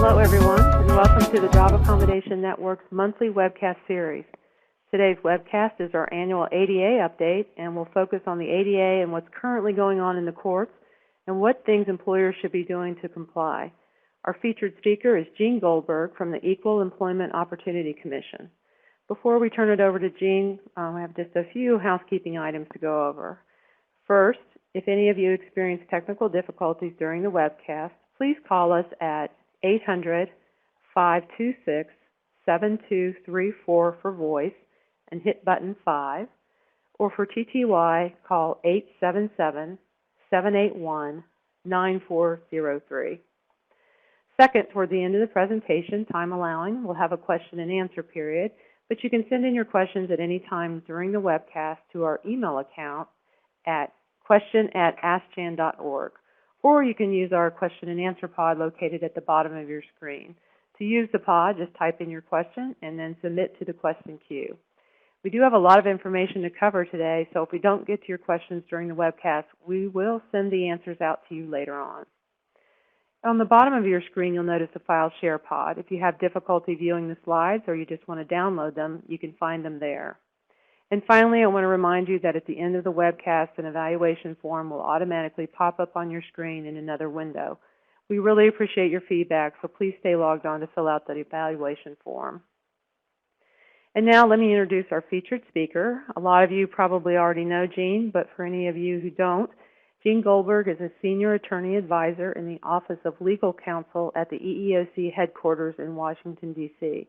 Hello, everyone, and welcome to the Job Accommodation Network's monthly webcast series. Today's webcast is our annual ADA update, and we'll focus on the ADA and what's currently going on in the courts and what things employers should be doing to comply. Our featured speaker is Jean Goldberg from the Equal Employment Opportunity Commission. Before we turn it over to Jean, I have just a few housekeeping items to go over. First, if any of you experience technical difficulties during the webcast, please call us at 800-526-7234 for voice and hit button 5, or for TTY, call 877-781-9403. Second, toward the end of the presentation, time allowing, we'll have a question and answer period, but you can send in your questions at any time during the webcast to our email account at question@askjan.org. Or you can use our question and answer pod located at the bottom of your screen. To use the pod, just type in your question and then submit to the question queue. We do have a lot of information to cover today, so if we don't get to your questions during the webcast, we will send the answers out to you later on. On the bottom of your screen, you'll notice a file share pod. If you have difficulty viewing the slides or you just want to download them, you can find them there. And finally, I want to remind you that at the end of the webcast, an evaluation form will automatically pop up on your screen in another window. We really appreciate your feedback, so please stay logged on to fill out that evaluation form. And now let me introduce our featured speaker. A lot of you probably already know Jean, but for any of you who don't, Jean Goldberg is a senior attorney advisor in the Office of Legal Counsel at the EEOC headquarters in Washington, D.C.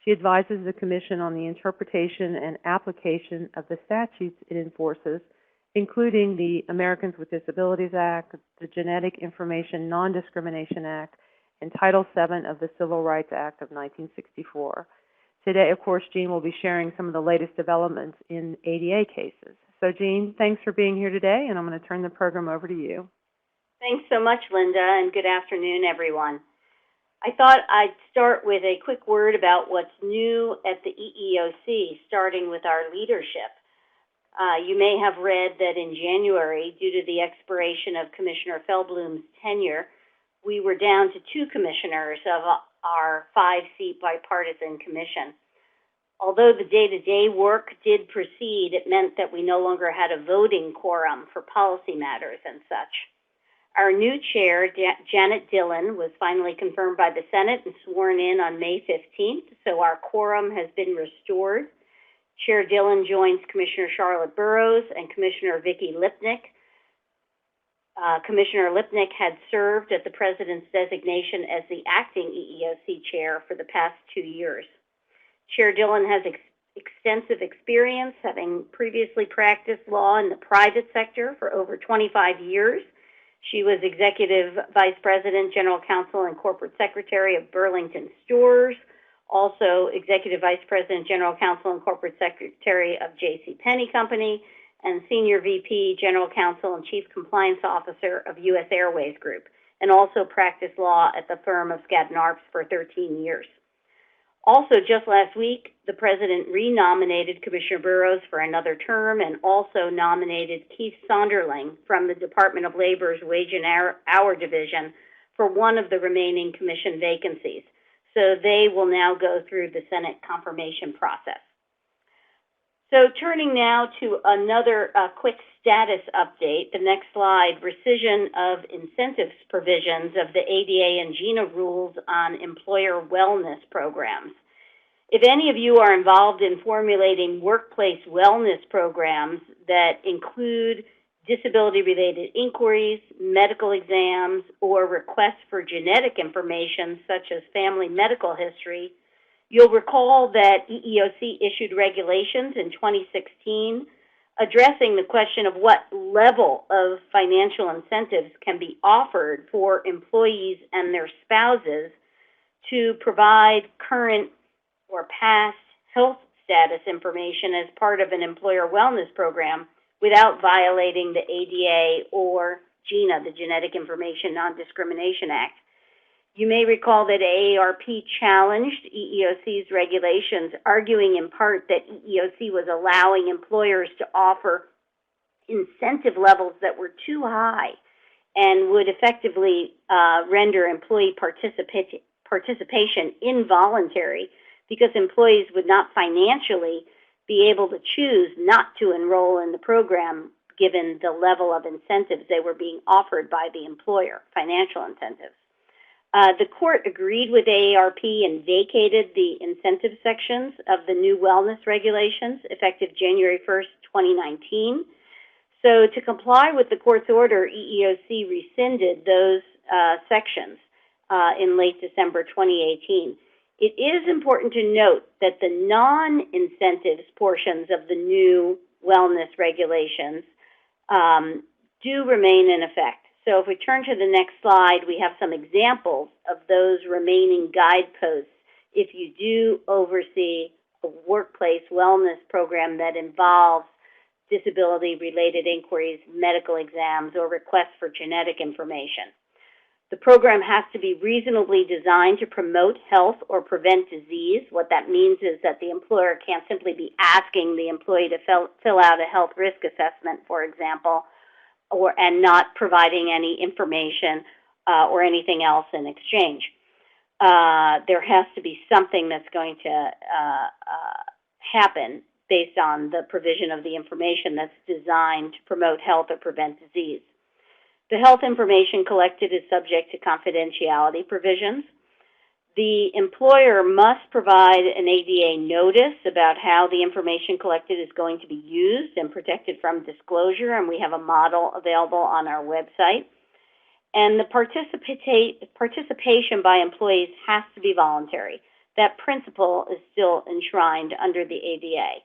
She advises the Commission on the interpretation and application of the statutes it enforces, including the Americans with Disabilities Act, the Genetic Information Non-Discrimination Act, and Title VII of the Civil Rights Act of 1964. Today, of course, Jean will be sharing some of the latest developments in ADA cases. So, Jean, thanks for being here today, and I'm going to turn the program over to you. Thanks so much, Linda, and good afternoon, everyone. I thought I'd start with a quick word about what's new at the EEOC, starting with our leadership. You may have read that in January, due to the expiration of Commissioner Feldblum's tenure, we were down to 2 commissioners of our 5-seat bipartisan commission. Although the day-to-day work did proceed, it meant that we no longer had a voting quorum for policy matters and such. Our new chair, Janet Dillon, was finally confirmed by the Senate and sworn in on May 15th, so our quorum has been restored. Chair Dillon joins Commissioner Charlotte Burrows and Commissioner Vicki Lipnick. Commissioner Lipnick had served at the President's designation as the acting EEOC chair for the past 2 years. Chair Dillon has extensive experience, having previously practiced law in the private sector for over 25 years. She was Executive Vice President, General Counsel, and Corporate Secretary of Burlington Stores, also Executive Vice President, General Counsel, and Corporate Secretary of JCPenney Company, and Senior VP, General Counsel, and Chief Compliance Officer of U.S. Airways Group, and also practiced law at the firm of Skadden Arps for 13 years. Also, just last week, the President renominated Commissioner Burrows for another term and also nominated Keith Sonderling from the Department of Labor's Wage and Hour Division for one of the remaining commission vacancies. So they will now go through the Senate confirmation process. So turning now to another quick status update, the next slide, rescission of incentives provisions of the ADA and GINA rules on employer wellness programs. If any of you are involved in formulating workplace wellness programs that include disability-related inquiries, medical exams, or requests for genetic information such as family medical history, you'll recall that EEOC issued regulations in 2016 addressing the question of what level of financial incentives can be offered for employees and their spouses to provide current or past health status information as part of an employer wellness program without violating the ADA or GINA, the Genetic Information Non-Discrimination Act. You may recall that AARP challenged EEOC's regulations, arguing in part that EEOC was allowing employers to offer incentive levels that were too high and would effectively render employee participation involuntary because employees would not financially be able to choose not to enroll in the program given the level of incentives they were being offered by the employer, financial incentives. The court agreed with AARP and vacated the incentive sections of the new wellness regulations effective January 1st, 2019. So to comply with the court's order, EEOC rescinded those sections in late December 2018. It is important to note that the non-incentives portions of the new wellness regulations do remain in effect. So if we turn to the next slide, we have some examples of those remaining guideposts if you do oversee a workplace wellness program that involves disability-related inquiries, medical exams, or requests for genetic information. The program has to be reasonably designed to promote health or prevent disease. What that means is that the employer can't simply be asking the employee to fill out a health risk assessment, for example, and not providing any information or anything else in exchange. There has to be something that's going to happen based on the provision of the information that's designed to promote health or prevent disease. The health information collected is subject to confidentiality provisions. The employer must provide an ADA notice about how the information collected is going to be used and protected from disclosure, and we have a model available on our website. And the participation by employees has to be voluntary. That principle is still enshrined under the ADA.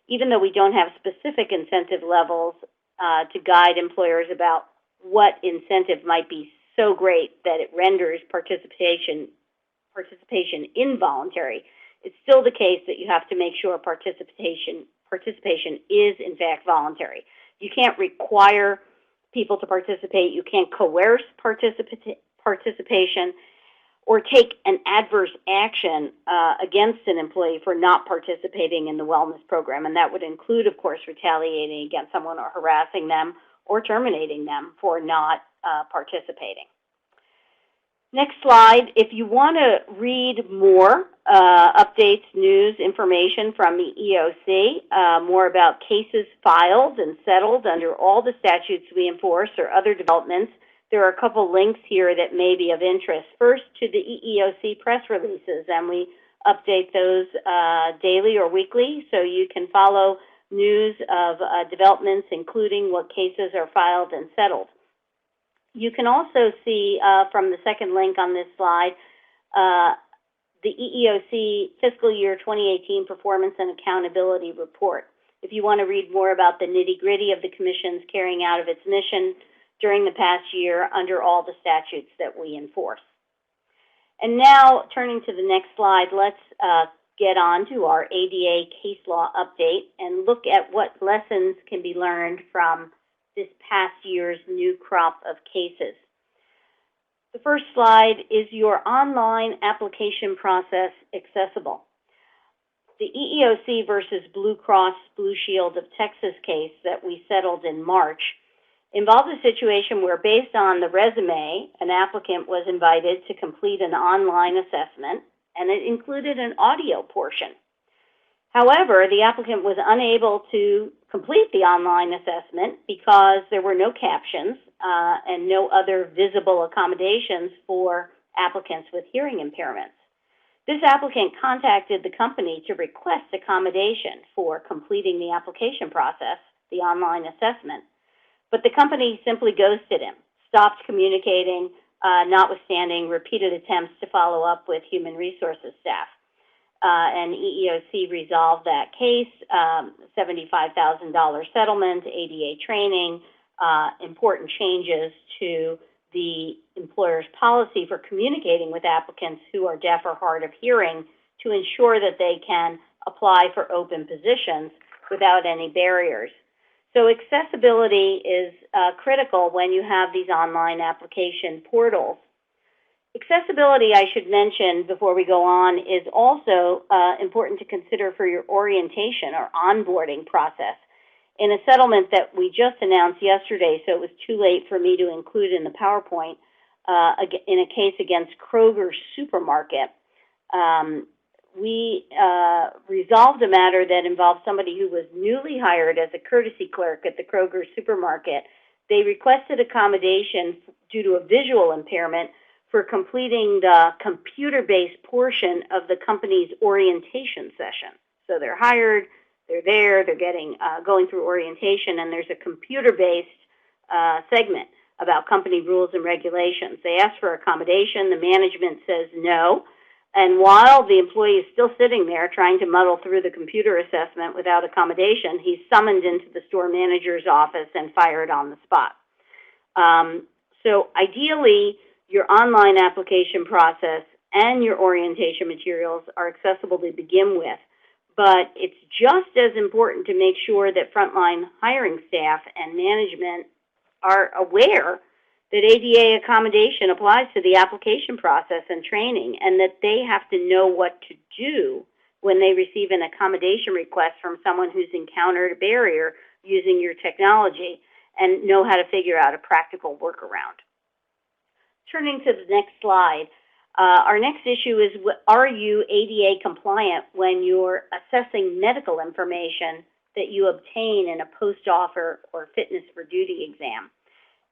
Even though we don't have specific incentive levels to guide employers about what incentive might be so great that it renders participation involuntary, it's still the case that you have to make sure participation is in fact voluntary. You can't require people to participate, you can't coerce participation, or take an adverse action against an employee for not participating in the wellness program. And that would include, of course, retaliating against someone or harassing them or terminating them for not participating. Next slide. If you want to read more updates, news, information from the EEOC, more about cases filed and settled under all the statutes we enforce or other developments, there are a couple links here that may be of interest. First, to the EEOC press releases, and we update those daily or weekly, so you can follow news of developments, including what cases are filed and settled. You can also see from the second link on this slide, the EEOC Fiscal Year 2018 Performance and Accountability Report. If you want to read more about the nitty-gritty of the Commission's carrying out of its mission during the past year under all the statutes that we enforce. And now, turning to the next slide, let's get on to our ADA case law update and look at what lessons can be learned from this past year's new crop of cases. The first slide is your online application process accessible. The EEOC versus Blue Cross Blue Shield of Texas case that we settled in March involved a situation where, based on the resume, an applicant was invited to complete an online assessment, and it included an audio portion. However, the applicant was unable to complete the online assessment because there were no captions and no other visible accommodations for applicants with hearing impairments. This applicant contacted the company to request accommodation for completing the application process, the online assessment, but the company simply ghosted him, stopped communicating, notwithstanding repeated attempts to follow up with human resources staff. And EEOC resolved that case, $75,000 settlement, ADA training, important changes to the employer's policy for communicating with applicants who are deaf or hard of hearing to ensure that they can apply for open positions without any barriers. So accessibility is critical when you have these online application portals. Accessibility, I should mention before we go on, is also important to consider for your orientation or onboarding process. In a settlement that we just announced yesterday, so it was too late for me to include in the PowerPoint, in a case against Kroger Supermarket. We resolved a matter that involved somebody who was newly hired as a courtesy clerk at the Kroger Supermarket. They requested accommodation due to a visual impairment for completing the computer-based portion of the company's orientation session. So they're hired, they're there, they're going through orientation, and there's a computer-based segment about company rules and regulations. They ask for accommodation. The management says no. And while the employee is still sitting there trying to muddle through the computer assessment without accommodation, he's summoned into the store manager's office and fired on the spot. So ideally, your online application process and your orientation materials are accessible to begin with, but it's just as important to make sure that frontline hiring staff and management are aware that ADA accommodation applies to the application process and training, and that they have to know what to do when they receive an accommodation request from someone who's encountered a barrier using your technology, and know how to figure out a practical workaround. Turning to the next slide, our next issue is, are you ADA compliant when you're assessing medical information that you obtain in a post-offer or fitness for duty exam?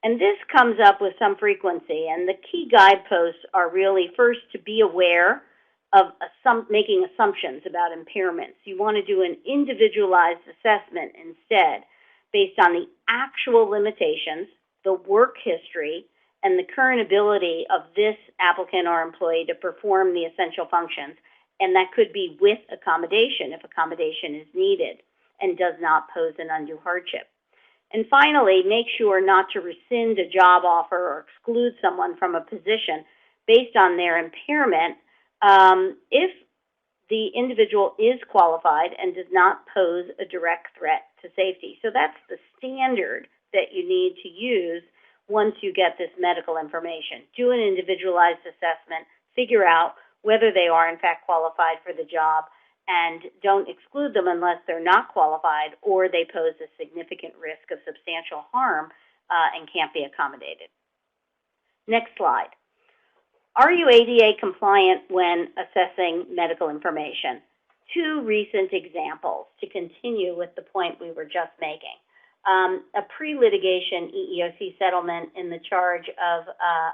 And this comes up with some frequency, and the key guideposts are really, first, to be aware of making assumptions about impairments. You want to do an individualized assessment instead, based on the actual limitations, the work history, and the current ability of this applicant or employee to perform the essential functions, and that could be with accommodation if accommodation is needed and does not pose an undue hardship. And finally, make sure not to rescind a job offer or exclude someone from a position based on their impairment if the individual is qualified and does not pose a direct threat to safety. So that's the standard that you need to use once you get this medical information. Do an individualized assessment, figure out whether they are in fact qualified for the job, and don't exclude them unless they're not qualified or they pose a significant risk of substantial harm and can't be accommodated. Next slide. Are you ADA compliant when assessing medical information? Two recent examples to continue with the point we were just making. A pre-litigation EEOC settlement in the charge of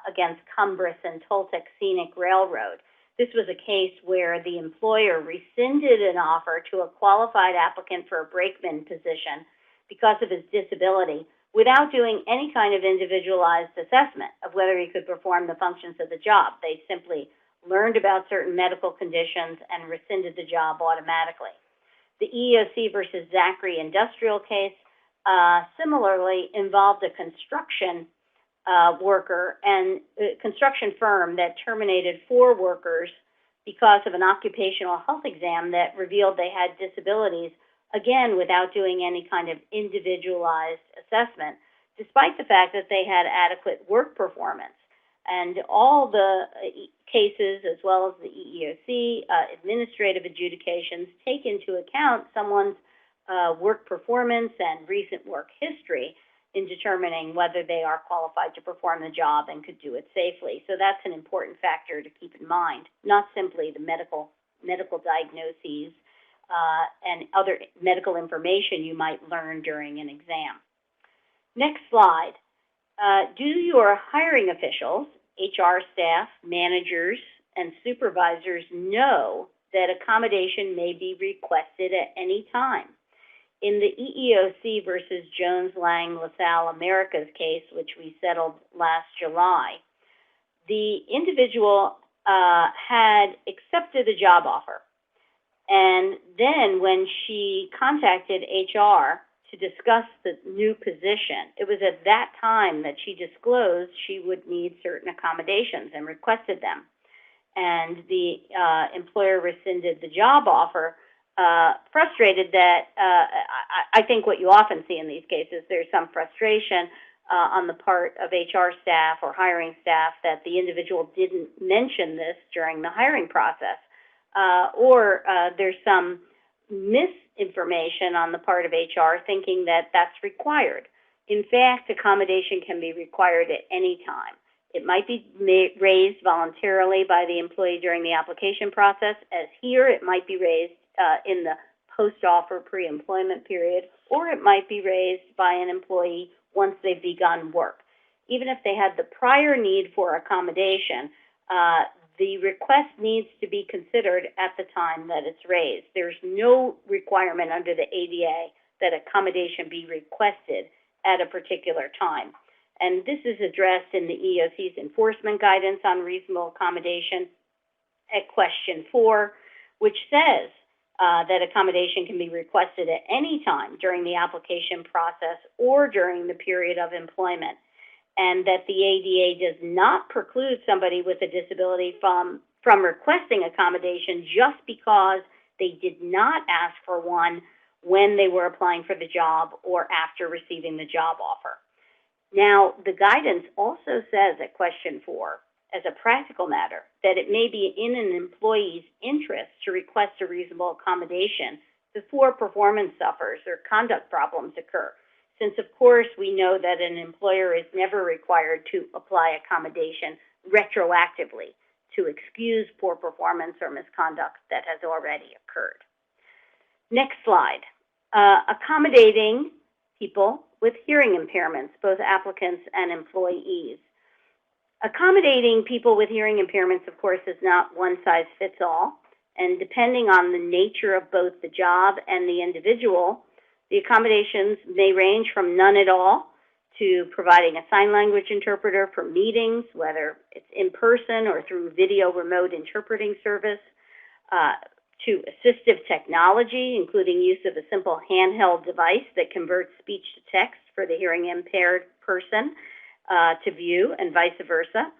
against Cumbres and Toltec Scenic Railroad. This was a case where the employer rescinded an offer to a qualified applicant for a brakeman position because of his disability without doing any kind of individualized assessment of whether he could perform the functions of the job. They simply learned about certain medical conditions and rescinded the job automatically. The EEOC versus Zachary industrial case similarly involved a construction worker and construction firm that terminated 4 workers because of an occupational health exam that revealed they had disabilities, again, without doing any kind of individualized assessment, despite the fact that they had adequate work performance. And all the cases, as well as the EEOC administrative adjudications, take into account someone's work performance and recent work history in determining whether they are qualified to perform the job and could do it safely. So that's an important factor to keep in mind, not simply the medical diagnoses and other medical information you might learn during an exam. Next slide. Do your hiring officials, HR staff, managers, and supervisors know that accommodation may be requested at any time? In the EEOC versus Jones Lang LaSalle Americas case, which we settled last July, the individual had accepted a job offer. And then when she contacted HR to discuss the new position, it was at that time that she disclosed she would need certain accommodations and requested them. And the employer rescinded the job offer, frustrated that, I think what you often see in these cases, there's some frustration on the part of HR staff or hiring staff that the individual didn't mention this during the hiring process, or there's some misinformation on the part of HR thinking that that's required. In fact, accommodation can be required at any time. It might be raised voluntarily by the employee during the application process, as here it might be raised in the post-offer pre-employment period, or it might be raised by an employee once they've begun work. Even if they had the prior need for accommodation, the request needs to be considered at the time that it's raised. There's no requirement under the ADA that accommodation be requested at a particular time. And this is addressed in the EEOC's enforcement guidance on reasonable accommodation at question 4, which says that accommodation can be requested at any time during the application process or during the period of employment, and that the ADA does not preclude somebody with a disability from requesting accommodation just because they did not ask for one when they were applying for the job or after receiving the job offer. Now, the guidance also says at question 4, as a practical matter, that it may be in an employee's interest to request a reasonable accommodation before performance suffers or conduct problems occur, since, of course, we know that an employer is never required to apply accommodation retroactively to excuse poor performance or misconduct that has already occurred. Next slide. Accommodating people with hearing impairments, both applicants and employees. Accommodating people with hearing impairments, of course, is not one size fits all, and depending on the nature of both the job and the individual, the accommodations may range from none at all to providing a sign language interpreter for meetings, whether it's in person or through video remote interpreting service, to assistive technology, including use of a simple handheld device that converts speech to text for the hearing impaired person to view, and vice versa.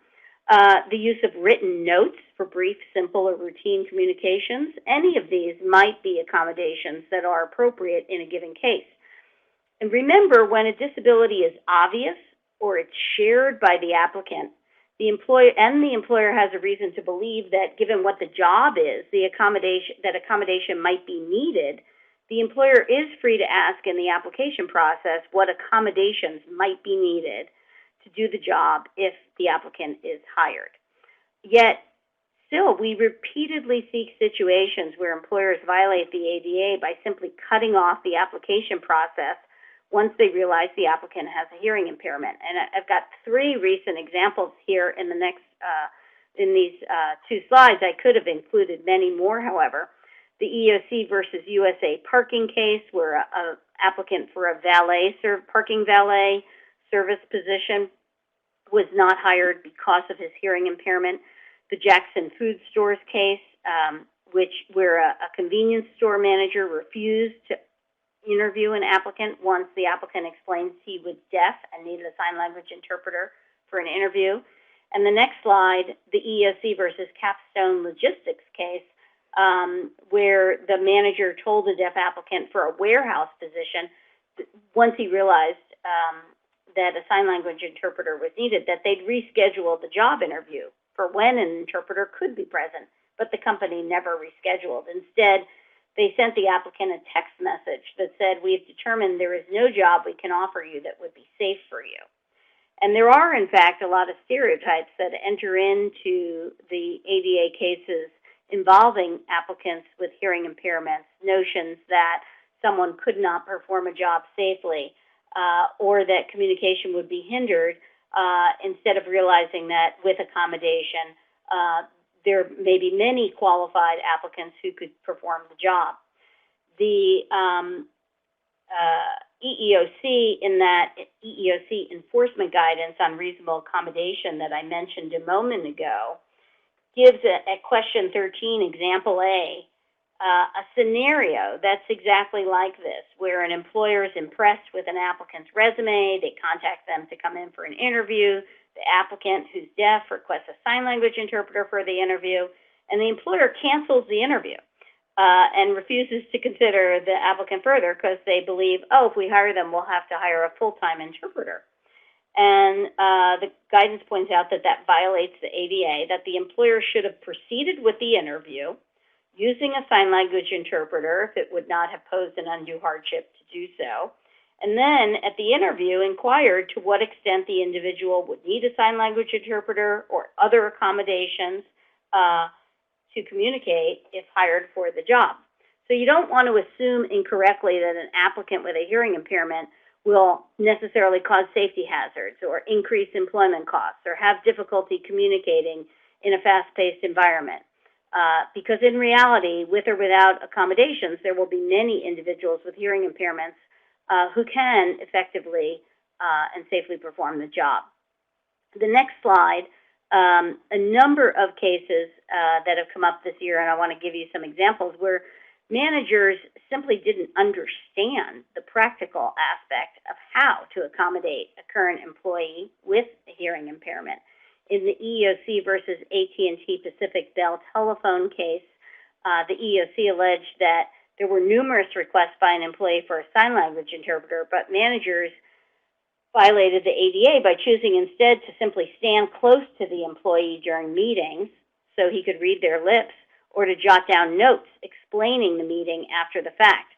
The use of written notes for brief, simple, or routine communications. Any of these might be accommodations that are appropriate in a given case. And remember, when a disability is obvious or it's shared by the applicant, the employer has a reason to believe that given what the job is, accommodation might be needed, the employer is free to ask in the application process what accommodations might be needed to do the job if the applicant is hired. Yet, still, we repeatedly seek situations where employers violate the ADA by simply cutting off the application process once they realize the applicant has a hearing impairment. And I've got 3 recent examples here in the next, in these 2 slides. I could have included many more, however. The EEOC versus USA parking case, where an applicant for a parking valet service position was not hired because of his hearing impairment. The Jackson Food Stores case, where a convenience store manager refused to interview an applicant once the applicant explained he was deaf and needed a sign language interpreter for an interview. And the next slide, the EEOC versus Capstone logistics case, where the manager told the deaf applicant for a warehouse position, once he realized that a sign language interpreter was needed, that they'd reschedule the job interview for when an interpreter could be present, but the company never rescheduled. Instead, they sent the applicant a text message that said, "We've determined there is no job we can offer you that would be safe for you." And there are, in fact, a lot of stereotypes that enter into the ADA cases involving applicants with hearing impairments, notions that someone could not perform a job safely, or that communication would be hindered, instead of realizing that with accommodation, there may be many qualified applicants who could perform the job. The EEOC, in that EEOC enforcement guidance on reasonable accommodation that I mentioned a moment ago, gives at question 13, example A, a scenario that's exactly like this, where an employer is impressed with an applicant's resume, they contact them to come in for an interview, the applicant who's deaf requests a sign language interpreter for the interview, and the employer cancels the interview and refuses to consider the applicant further because they believe, oh, if we hire them, we'll have to hire a full-time interpreter. And the guidance points out that that violates the ADA, that the employer should have proceeded with the interview using a sign language interpreter if it would not have posed an undue hardship to do so, And then at the interview, inquired to what extent the individual would need a sign language interpreter or other accommodations to communicate if hired for the job. So you don't want to assume incorrectly that an applicant with a hearing impairment will necessarily cause safety hazards or increase employment costs or have difficulty communicating in a fast-paced environment. Because in reality, with or without accommodations, there will be many individuals with hearing impairments who can effectively and safely perform the job. The next slide, a number of cases that have come up this year, and I want to give you some examples, where managers simply didn't understand the practical aspect of how to accommodate a current employee with a hearing impairment. In the EEOC versus AT&T Pacific Bell telephone case, the EEOC alleged that there were numerous requests by an employee for a sign language interpreter, but managers violated the ADA by choosing instead to simply stand close to the employee during meetings so he could read their lips, or to jot down notes explaining the meeting after the fact.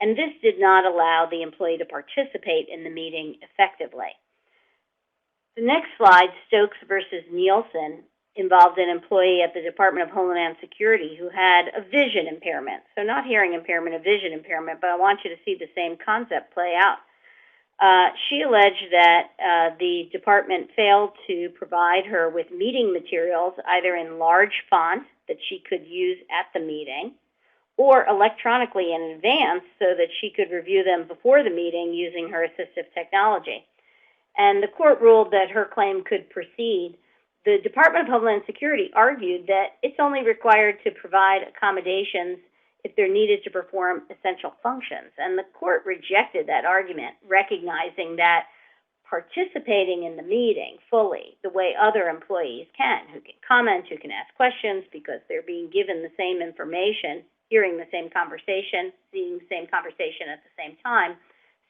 And this did not allow the employee to participate in the meeting effectively. The next slide, Stokes versus Nielsen, involved an employee at the Department of Homeland Security who had a vision impairment. So not hearing impairment, a vision impairment, but I want you to see the same concept play out. She alleged that the department failed to provide her with meeting materials, either in large font that she could use at the meeting, or electronically in advance so that she could review them before the meeting using her assistive technology. And the court ruled that her claim could proceed. The Department of Homeland Security argued that it's only required to provide accommodations if they're needed to perform essential functions. And the court rejected that argument, recognizing that participating in the meeting fully, the way other employees can, who can comment, who can ask questions because they're being given the same information, hearing the same conversation, seeing the same conversation at the same time,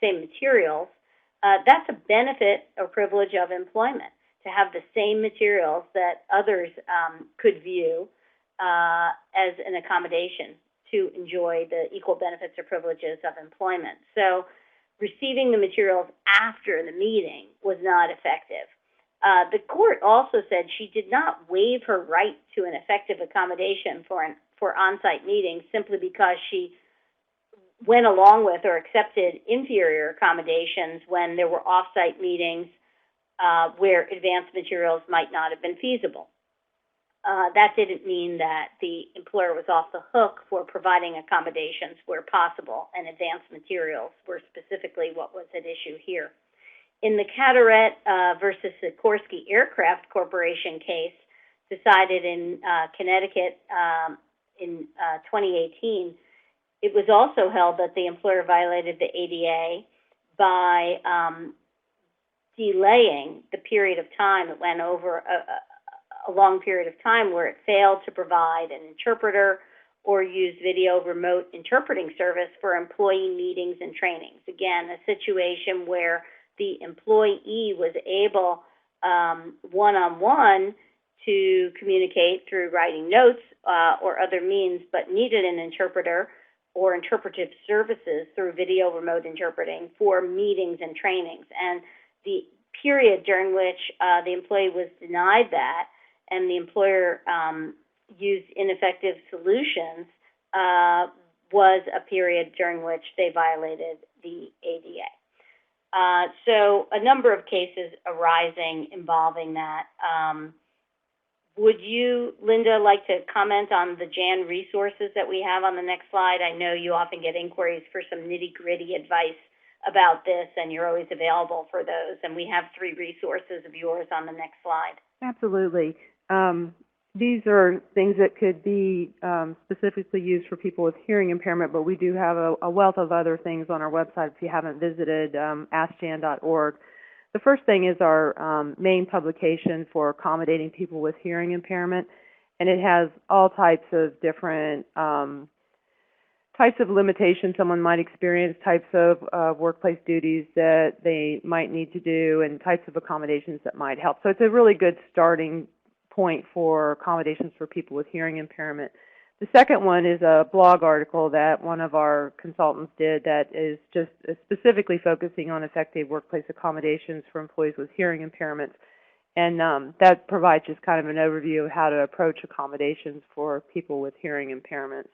same materials, that's a benefit or privilege of employment, to have the same materials that others could view as an accommodation to enjoy the equal benefits or privileges of employment. So receiving the materials after the meeting was not effective. The court also said she did not waive her right to an effective accommodation for on-site meetings simply because she went along with or accepted inferior accommodations when there were off-site meetings where advanced materials might not have been feasible. That didn't mean that the employer was off the hook for providing accommodations where possible, and advanced materials were specifically what was at issue here. In the Carteret versus Sikorsky Aircraft Corporation case, decided in Connecticut in 2018, it was also held that the employer violated the ADA by delaying the period of time. It went over a long period of time where it failed to provide an interpreter or use video remote interpreting service for employee meetings and trainings. Again, a situation where the employee was able one-on-one to communicate through writing notes or other means, but needed an interpreter or interpretive services through video remote interpreting for meetings and trainings. And the period during which the employee was denied that and the employer used ineffective solutions was a period during which they violated the ADA. So a number of cases arising involving that. Would you, Linda, like to comment on the JAN resources that we have on the next slide? I know you often get inquiries for some nitty-gritty advice about this, and you're always available for those. And we have 3 resources of yours on the next slide. Absolutely. These are things that could be specifically used for people with hearing impairment, but we do have a wealth of other things on our website if you haven't visited askjan.org. The first thing is our main publication for accommodating people with hearing impairment, and it has all types of different types of limitations someone might experience, types of workplace duties that they might need to do, and types of accommodations that might help. So it's a really good starting point for accommodations for people with hearing impairment. The second one is a blog article that one of our consultants did that is just specifically focusing on effective workplace accommodations for employees with hearing impairments. And that provides just kind of an overview of how to approach accommodations for people with hearing impairments.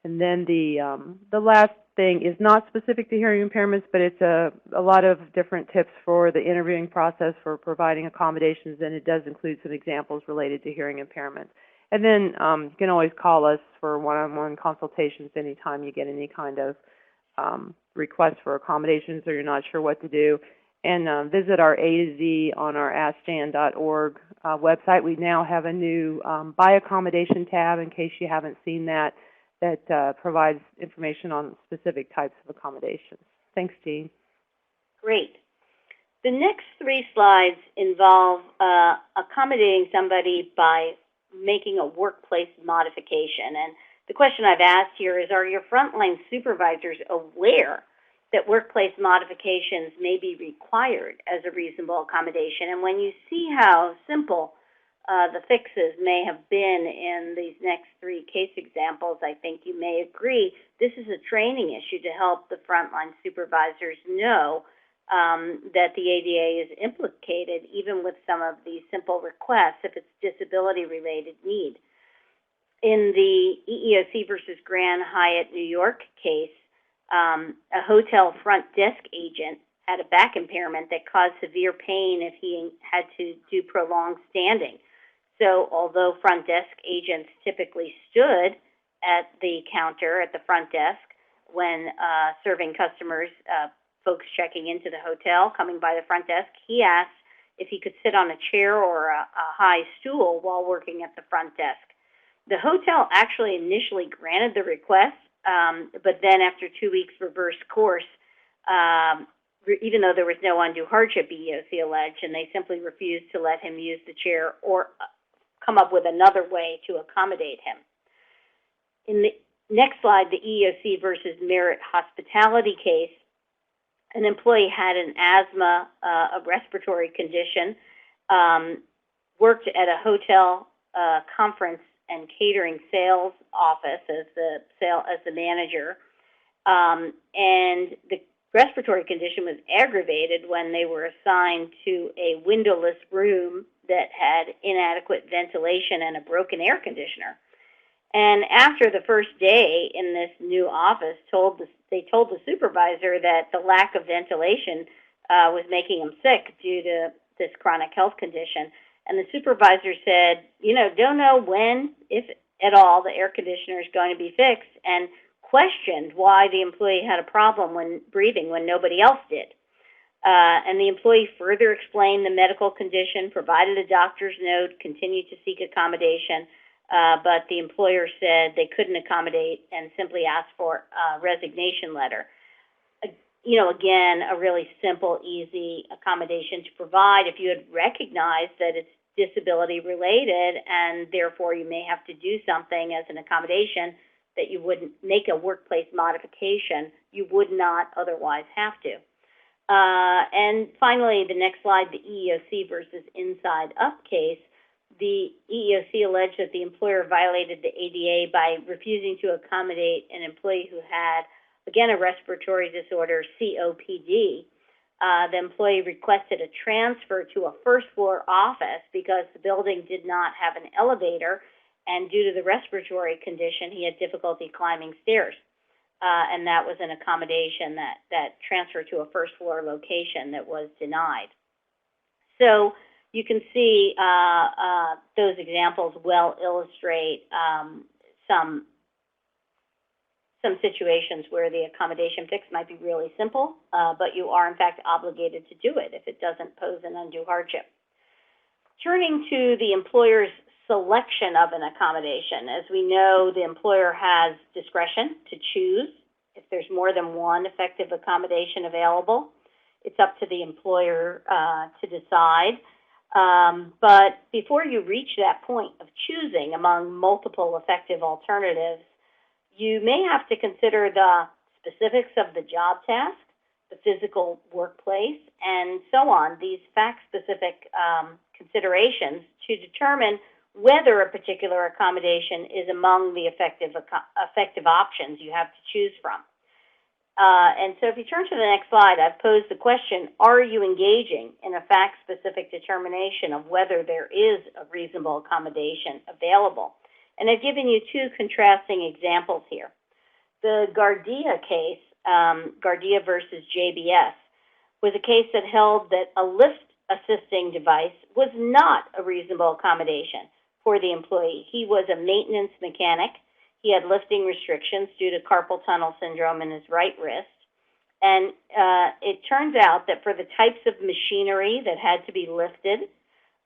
And then the last thing is not specific to hearing impairments, but it's a lot of different tips for the interviewing process for providing accommodations, and it does include some examples related to hearing impairments. And then you can always call us for one-on-one consultations anytime you get any kind of request for accommodations or you're not sure what to do. And visit our A to Z on our askjan.org website. We now have a new Buy Accommodation tab, in case you haven't seen that, that provides information on specific types of accommodations. Thanks, Jean. Great. The next 3 slides involve accommodating somebody by making a workplace modification. And the question I've asked here is, are your frontline supervisors aware that workplace modifications may be required as a reasonable accommodation? And when you see how simple the fixes may have been in these next 3 case examples, I think you may agree this is a training issue to help the frontline supervisors know that the ADA is implicated even with some of these simple requests if it's disability-related need. In the EEOC versus Grand Hyatt New York case, a hotel front desk agent had a back impairment that caused severe pain if he had to do prolonged standing. So although front desk agents typically stood at the counter at the front desk when serving customers, folks checking into the hotel, coming by the front desk, he asked if he could sit on a chair or a high stool while working at the front desk. The hotel actually initially granted the request, but then after 2 weeks reversed course, even though there was no undue hardship, EEOC alleged, and they simply refused to let him use the chair or come up with another way to accommodate him. In the next slide, the EEOC versus Merit Hospitality case, an employee had an asthma, a respiratory condition, worked at a hotel conference and catering sales office as the manager, and the respiratory condition was aggravated when they were assigned to a windowless room that had inadequate ventilation and a broken air conditioner. And after the first day in this new office, they told the supervisor that the lack of ventilation was making him sick due to this chronic health condition. And the supervisor said, don't know when, if at all, the air conditioner is going to be fixed, and questioned why the employee had a problem when breathing when nobody else did. And the employee further explained the medical condition, provided a doctor's note, continued to seek accommodation, but the employer said they couldn't accommodate and simply asked for a resignation letter. Again, a really simple, easy accommodation to provide if you had recognized that it's disability related and therefore you may have to do something as an accommodation that you wouldn't make a workplace modification, you would not otherwise have to. And finally, the next slide, the EEOC versus Inside Up case. The EEOC alleged that the employer violated the ADA by refusing to accommodate an employee who had, again, a respiratory disorder, COPD. The employee requested a transfer to a first-floor office because the building did not have an elevator, and due to the respiratory condition, he had difficulty climbing stairs. And that was an accommodation that transferred to a first-floor location that was denied. So you can see those examples well illustrate some situations where the accommodation fix might be really simple, but you are in fact obligated to do it if it doesn't pose an undue hardship. Turning to the employer's selection of an accommodation, as we know, the employer has discretion to choose if there's more than one effective accommodation available. It's up to the employer to decide. But before you reach that point of choosing among multiple effective alternatives, you may have to consider the specifics of the job task, the physical workplace, and so on, these fact-specific considerations to determine whether a particular accommodation is among the effective options you have to choose from. And so if you turn to the next slide, I've posed the question, are you engaging in a fact-specific determination of whether there is a reasonable accommodation available? And I've given you two contrasting examples here. The Gardia case, Gardia versus JBS, was a case that held that a lift assisting device was not a reasonable accommodation for the employee. He was a maintenance mechanic. He had lifting restrictions due to carpal tunnel syndrome in his right wrist. And it turns out that for the types of machinery that had to be lifted,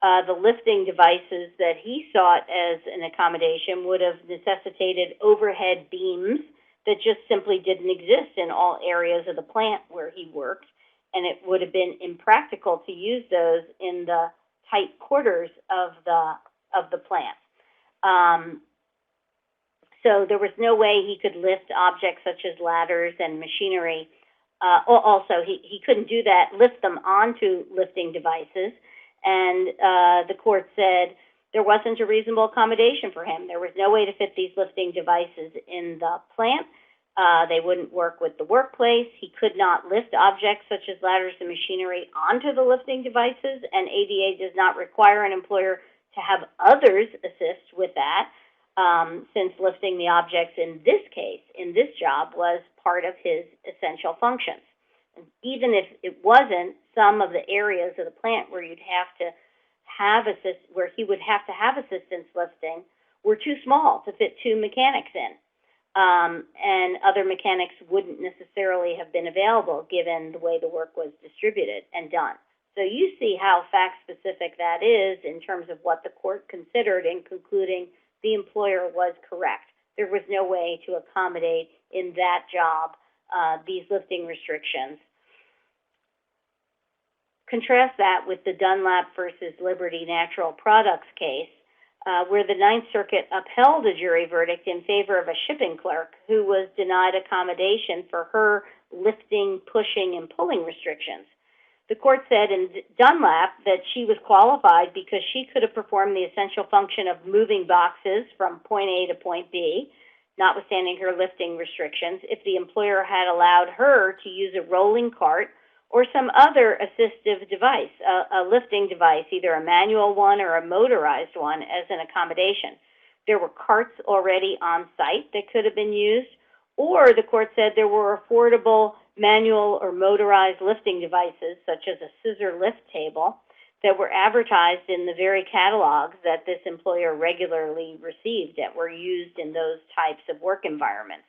the lifting devices that he sought as an accommodation would have necessitated overhead beams that just simply didn't exist in all areas of the plant where he worked, and it would have been impractical to use those in the tight quarters of the plant. So there was no way he could lift objects such as ladders and machinery. Also, he couldn't do that, lift them onto lifting devices, and the court said there wasn't a reasonable accommodation for him. There was no way to fit these lifting devices in the plant. They wouldn't work with the workplace. He could not lift objects such as ladders and machinery onto the lifting devices, and ADA does not require an employer to have others assist with that, since lifting the objects in this case, in this job, was part of his essential functions. And even if it wasn't, some of the areas of the plant where you'd have to have where he would have to have assistance lifting were too small to fit two mechanics in. And other mechanics wouldn't necessarily have been available given the way the work was distributed and done. So you see how fact-specific that is in terms of what the court considered in concluding the employer was correct. There was no way to accommodate in that job these lifting restrictions. Contrast that with the Dunlap versus Liberty Natural Products case, where the Ninth Circuit upheld a jury verdict in favor of a shipping clerk who was denied accommodation for her lifting, pushing, and pulling restrictions. The court said in Dunlap that she was qualified because she could have performed the essential function of moving boxes from point A to point B, notwithstanding her lifting restrictions, if the employer had allowed her to use a rolling cart or some other assistive device, a lifting device, either a manual one or a motorized one, as an accommodation. There were carts already on site that could have been used, or the court said there were affordable manual or motorized lifting devices, such as a scissor lift table, that were advertised in the very catalogs that this employer regularly received that were used in those types of work environments.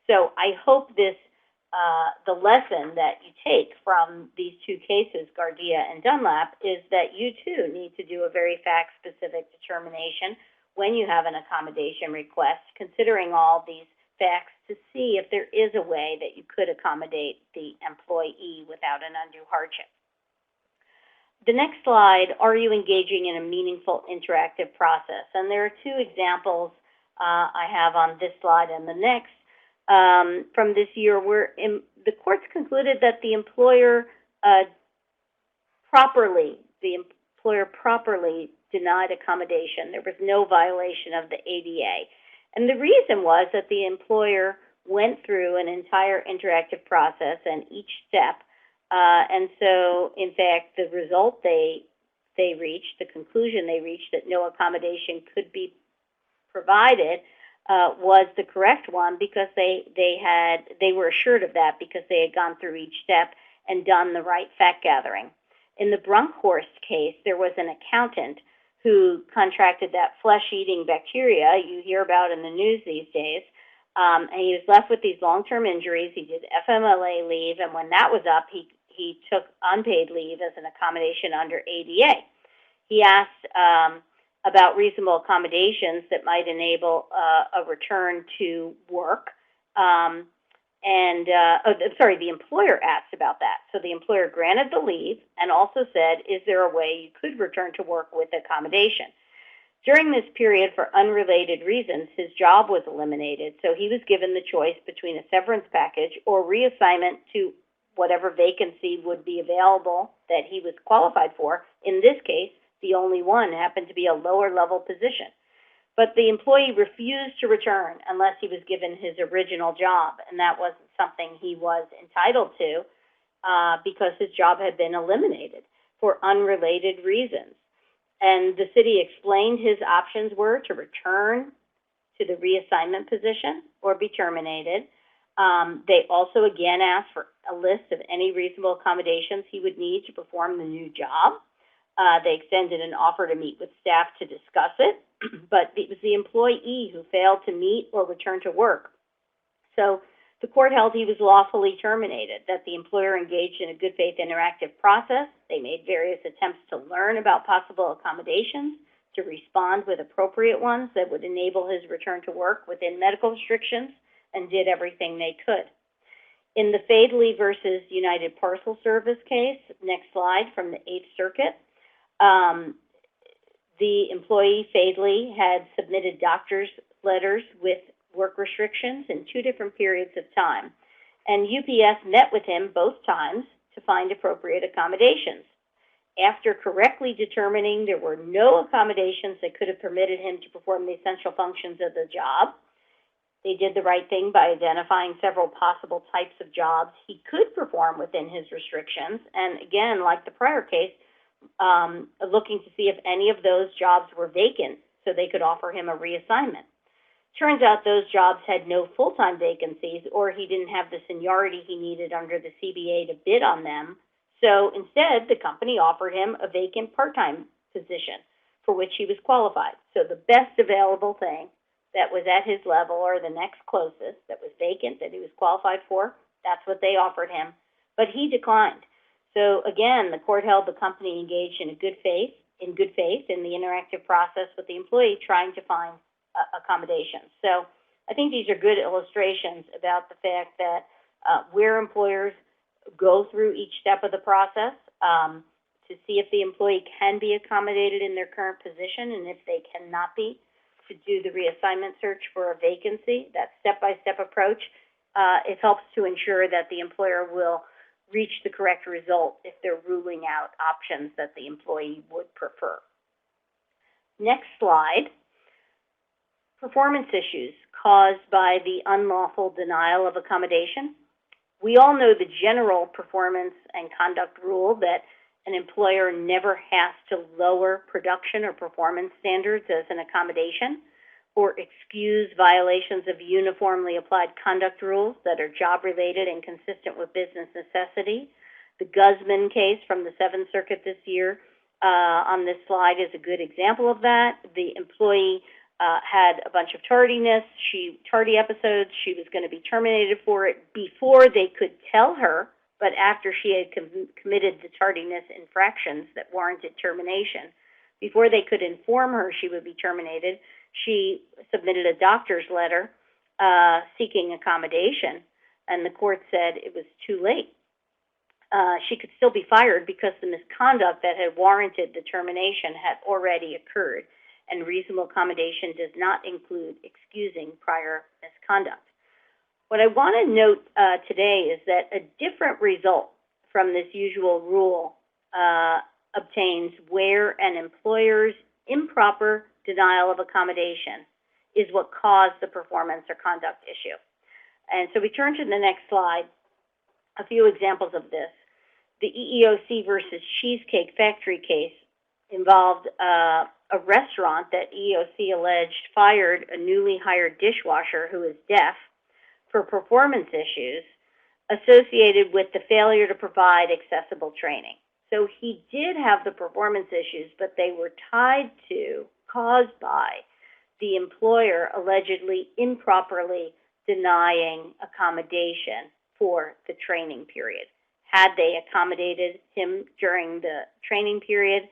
So I hope this the lesson that you take from these two cases, Gardia and Dunlap, is that you too need to do a very fact-specific determination when you have an accommodation request, considering all these facts to see if there is a way that you could accommodate the employee without an undue hardship. The next slide, are you engaging in a meaningful interactive process? And there are two examples I have on this slide and the next. From this year, where the courts concluded that the employer properly denied accommodation. There was no violation of the ADA. And the reason was that the employer went through an entire interactive process and each step. And so, in fact, the result they reached, the conclusion they reached that no accommodation could be provided, was the correct one because they were assured of that because they had gone through each step and done the right fact gathering. In the Brunkhorst case, there was an accountant who contracted that flesh-eating bacteria you hear about in the news these days, and he was left with these long-term injuries. He did FMLA leave, and when that was up, he took unpaid leave as an accommodation under ADA. He asked about reasonable accommodations that might enable a return to work. The employer asked about that. So the employer granted the leave and also said, is there a way you could return to work with accommodation? During this period, for unrelated reasons, his job was eliminated, so he was given the choice between a severance package or reassignment to whatever vacancy would be available that he was qualified for, in this case, the only one. It happened to be a lower level position. But the employee refused to return unless he was given his original job, and that wasn't something he was entitled to because his job had been eliminated for unrelated reasons. And the city explained his options were to return to the reassignment position or be terminated. They also again asked for a list of any reasonable accommodations he would need to perform the new job. They extended an offer to meet with staff to discuss it, but it was the employee who failed to meet or return to work. So the court held he was lawfully terminated, that the employer engaged in a good faith interactive process. They made various attempts to learn about possible accommodations, to respond with appropriate ones that would enable his return to work within medical restrictions, and did everything they could. In the Faidly versus United Parcel Service case, next slide, from the 8th Circuit, the employee, Faidly, had submitted doctor's letters with work restrictions in 2 different periods of time, and UPS met with him both times to find appropriate accommodations. After correctly determining there were no accommodations that could have permitted him to perform the essential functions of the job, they did the right thing by identifying several possible types of jobs he could perform within his restrictions, and again, like the prior case, looking to see if any of those jobs were vacant so they could offer him a reassignment. Turns out those jobs had no full-time vacancies, or he didn't have the seniority he needed under the CBA to bid on them. So instead, the company offered him a vacant part-time position for which he was qualified. So the best available thing that was at his level, or the next closest that was vacant that he was qualified for, that's what they offered him. But he declined. So again, the court held the company engaged in good faith in the interactive process with the employee trying to find accommodations. So I think these are good illustrations about the fact that where employers go through each step of the process to see if the employee can be accommodated in their current position, and if they cannot be, to do the reassignment search for a vacancy. That step-by-step approach, it helps to ensure that the employer will reach the correct result if they're ruling out options that the employee would prefer. Next slide. Performance issues caused by the unlawful denial of accommodation. We all know the general performance and conduct rule that an employer never has to lower production or performance standards as an accommodation, or excuse violations of uniformly applied conduct rules that are job-related and consistent with business necessity. The Guzman case from the 7th Circuit this year on this slide is a good example of that. The employee had a bunch of tardy episodes. She was going to be terminated for it before they could tell her, but after she had committed the tardiness infractions that warranted termination. Before they could inform her she would be terminated, she submitted a doctor's letter seeking accommodation, and the court said it was too late. She could still be fired because the misconduct that had warranted the termination had already occurred, and reasonable accommodation does not include excusing prior misconduct. What I want to note today is that a different result from this usual rule obtains where an employer's improper denial of accommodation is what caused the performance or conduct issue. And so we turn to the next slide, a few examples of this. The EEOC versus Cheesecake Factory case involved a restaurant that EEOC alleged fired a newly hired dishwasher who is deaf for performance issues associated with the failure to provide accessible training. So he did have the performance issues, but they were caused by the employer allegedly improperly denying accommodation for the training period. Had they accommodated him during the training period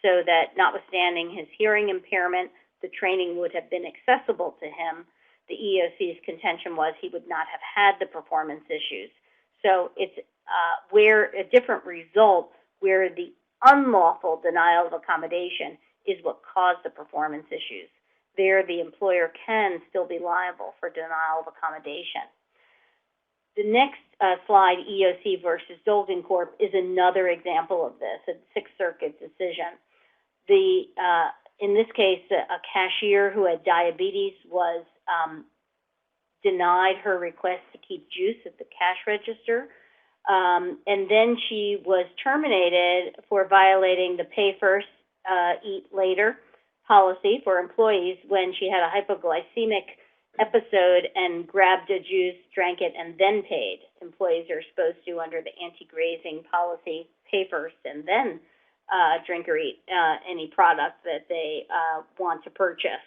so that notwithstanding his hearing impairment, the training would have been accessible to him, the EEOC's contention was he would not have had the performance issues. So it's where a different result where the unlawful denial of accommodation is what caused the performance issues. There, the employer can still be liable for denial of accommodation. The next slide, EEOC versus Dolgan Corp, is another example of this, a Sixth Circuit decision. In this case, a cashier who had diabetes was denied her request to keep juice at the cash register. And then she was terminated for violating the pay first, eat later policy for employees when she had a hypoglycemic episode and grabbed a juice, drank it, and then paid. Employees are supposed to, under the anti-grazing policy, pay first and then drink or eat any product that they want to purchase.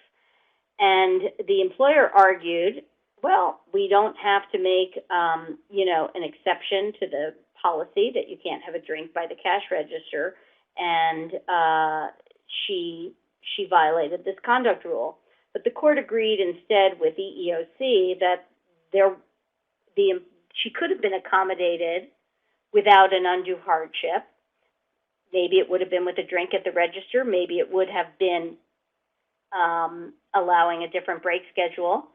And the employer argued, well, we don't have to make, an exception to the policy that you can't have a drink by the cash register, and she violated this conduct rule. But the court agreed instead with EEOC that she could have been accommodated without an undue hardship. Maybe it would have been with a drink at the register. Maybe it would have been allowing a different break schedule.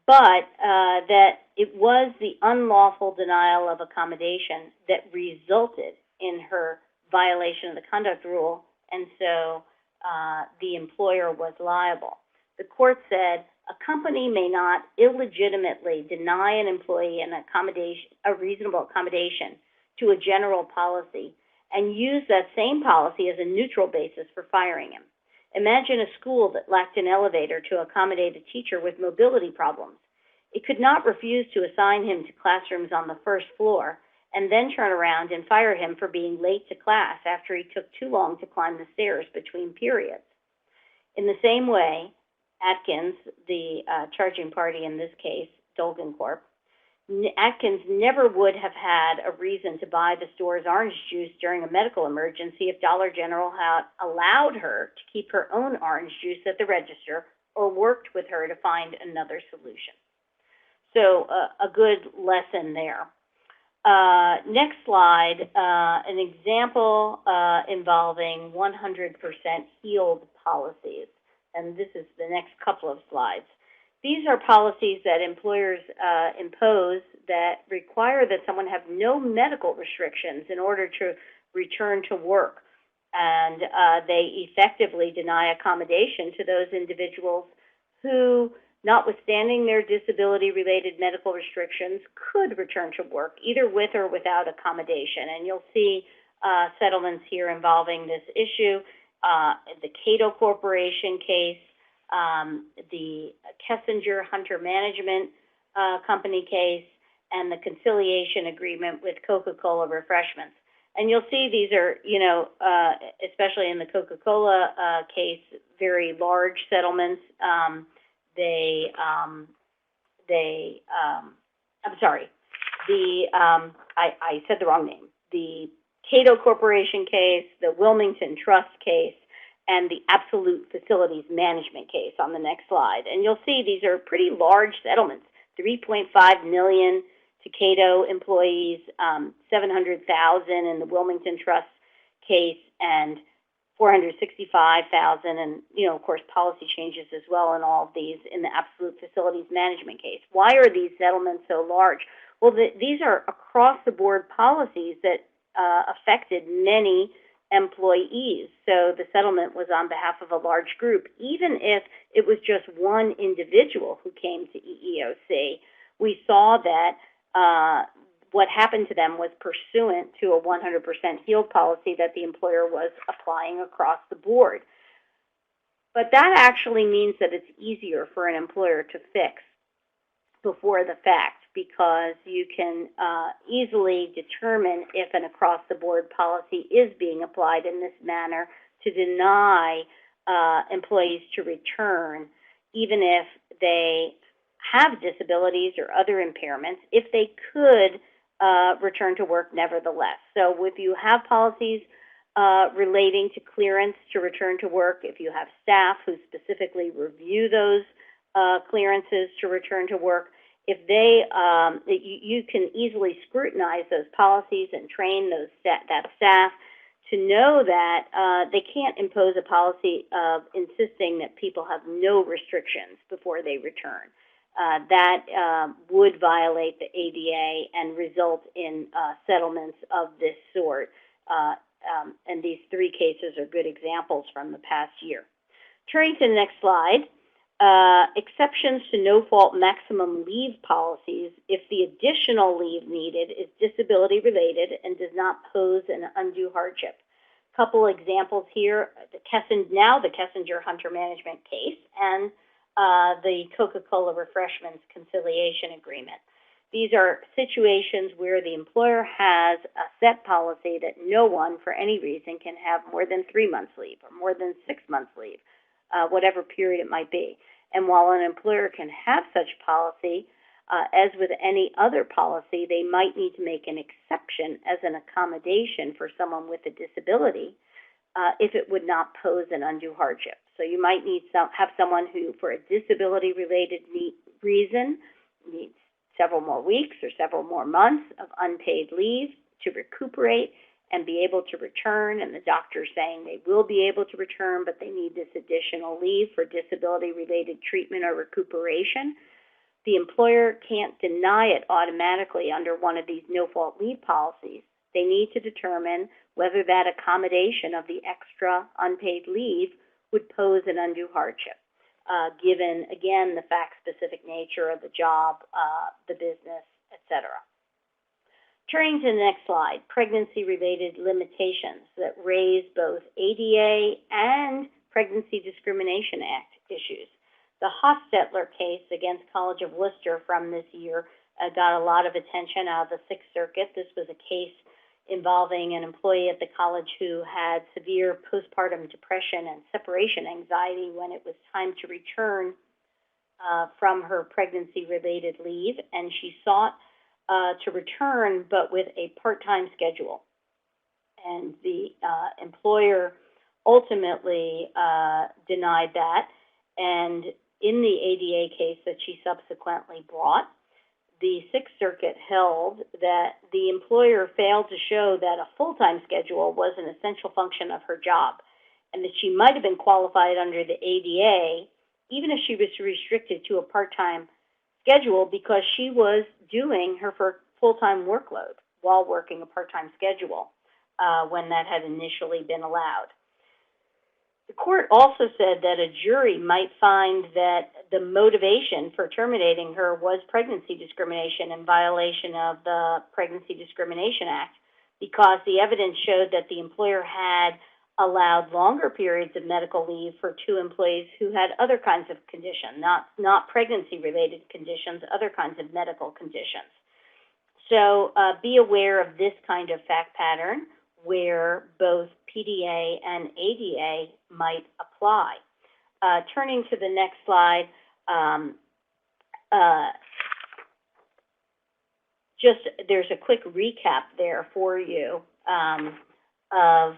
But that it was the unlawful denial of accommodation that resulted in her violation of the conduct rule, and so the employer was liable. The court said a company may not illegitimately deny an employee a reasonable accommodation to a general policy and use that same policy as a neutral basis for firing him. Imagine a school that lacked an elevator to accommodate a teacher with mobility problems. It could not refuse to assign him to classrooms on the first floor and then turn around and fire him for being late to class after he took too long to climb the stairs between periods. In the same way, Atkins, the charging party in this case, Dolgan Corp, Atkins never would have had a reason to buy the store's orange juice during a medical emergency if Dollar General had allowed her to keep her own orange juice at the register or worked with her to find another solution. So a good lesson there. Next slide, an example involving 100% healed policies. And this is the next couple of slides. These are policies that employers impose that require that someone have no medical restrictions in order to return to work. And they effectively deny accommodation to those individuals who, notwithstanding their disability-related medical restrictions, could return to work, either with or without accommodation. And you'll see settlements here involving this issue. The Cato Corporation case, the Kessinger Hunter Management Company case, and the conciliation agreement with Coca-Cola Refreshments. And you'll see these are, especially in the Coca-Cola case, very large settlements. I said the wrong name. The Cato Corporation case, the Wilmington Trust case, and the Absolute Facilities Management case on the next slide. And you'll see these are pretty large settlements, $3.5 million to Cato employees, $700,000 in the Wilmington Trust case, and $465,000, and of course, policy changes as well in all of these in the Absolute Facilities Management case. Why are these settlements so large? Well, these are across-the-board policies that affected many employees. So the settlement was on behalf of a large group. Even if it was just one individual who came to EEOC, we saw that what happened to them was pursuant to a 100% healed policy that the employer was applying across the board. But that actually means that it's easier for an employer to fix before the fact, because you can easily determine if an across-the-board policy is being applied in this manner to deny employees to return, even if they have disabilities or other impairments, if they could return to work nevertheless. So if you have policies relating to clearance to return to work, if you have staff who specifically review those clearances to return to work, if they, you can easily scrutinize those policies and train that staff to know that they can't impose a policy of insisting that people have no restrictions before they return. That would violate the ADA and result in settlements of this sort and these three cases are good examples from the past year. Turning to the next slide, exceptions to no-fault maximum leave policies if the additional leave needed is disability-related and does not pose an undue hardship. Couple examples here, the Kessinger Hunter Management case and the Coca-Cola Refreshments Conciliation Agreement. These are situations where the employer has a set policy that no one, for any reason, can have more than 3 months leave or more than 6 months leave, whatever period it might be. And while an employer can have such policy, as with any other policy, they might need to make an exception as an accommodation for someone with a disability if it would not pose an undue hardship. So you might need have someone who, for a disability-related reason, needs several more weeks or several more months of unpaid leave to recuperate and be able to return, and the doctor's saying they will be able to return, but they need this additional leave for disability-related treatment or recuperation. The employer can't deny it automatically under one of these no-fault leave policies. They need to determine whether that accommodation of the extra unpaid leave would pose an undue hardship, given, again, the fact-specific nature of the job, the business, etc. Turning to the next slide, pregnancy-related limitations that raise both ADA and Pregnancy Discrimination Act issues. The Hostetler case against College of Worcester from this year got a lot of attention out of the Sixth Circuit. This was a case involving an employee at the college who had severe postpartum depression and separation anxiety when it was time to return from her pregnancy-related leave, and she sought to return, but with a part-time schedule. And the employer ultimately denied that, and in the ADA case that she subsequently brought, the Sixth Circuit held that the employer failed to show that a full-time schedule was an essential function of her job, and that she might have been qualified under the ADA even if she was restricted to a part-time schedule because she was doing her full-time workload while working a part-time schedule when that had initially been allowed. The court also said that a jury might find that the motivation for terminating her was pregnancy discrimination in violation of the Pregnancy Discrimination Act because the evidence showed that the employer had allowed longer periods of medical leave for two employees who had other kinds of conditions, not pregnancy-related conditions, other kinds of medical conditions. So be aware of this kind of fact pattern where both PDA and ADA might apply. Turning to the next slide, there's a quick recap there for you of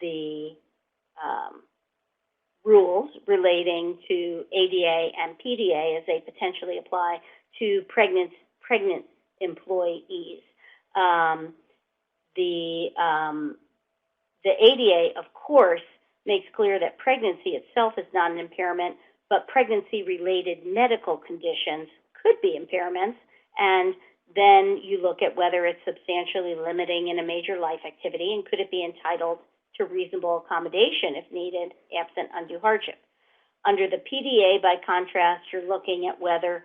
the rules relating to ADA and PDA as they potentially apply to pregnant employees. The ADA, of course, makes clear that pregnancy itself is not an impairment, but pregnancy-related medical conditions could be impairments, and then you look at whether it's substantially limiting in a major life activity and could it be entitled to reasonable accommodation if needed, absent undue hardship. Under the PDA, by contrast, you're looking at whether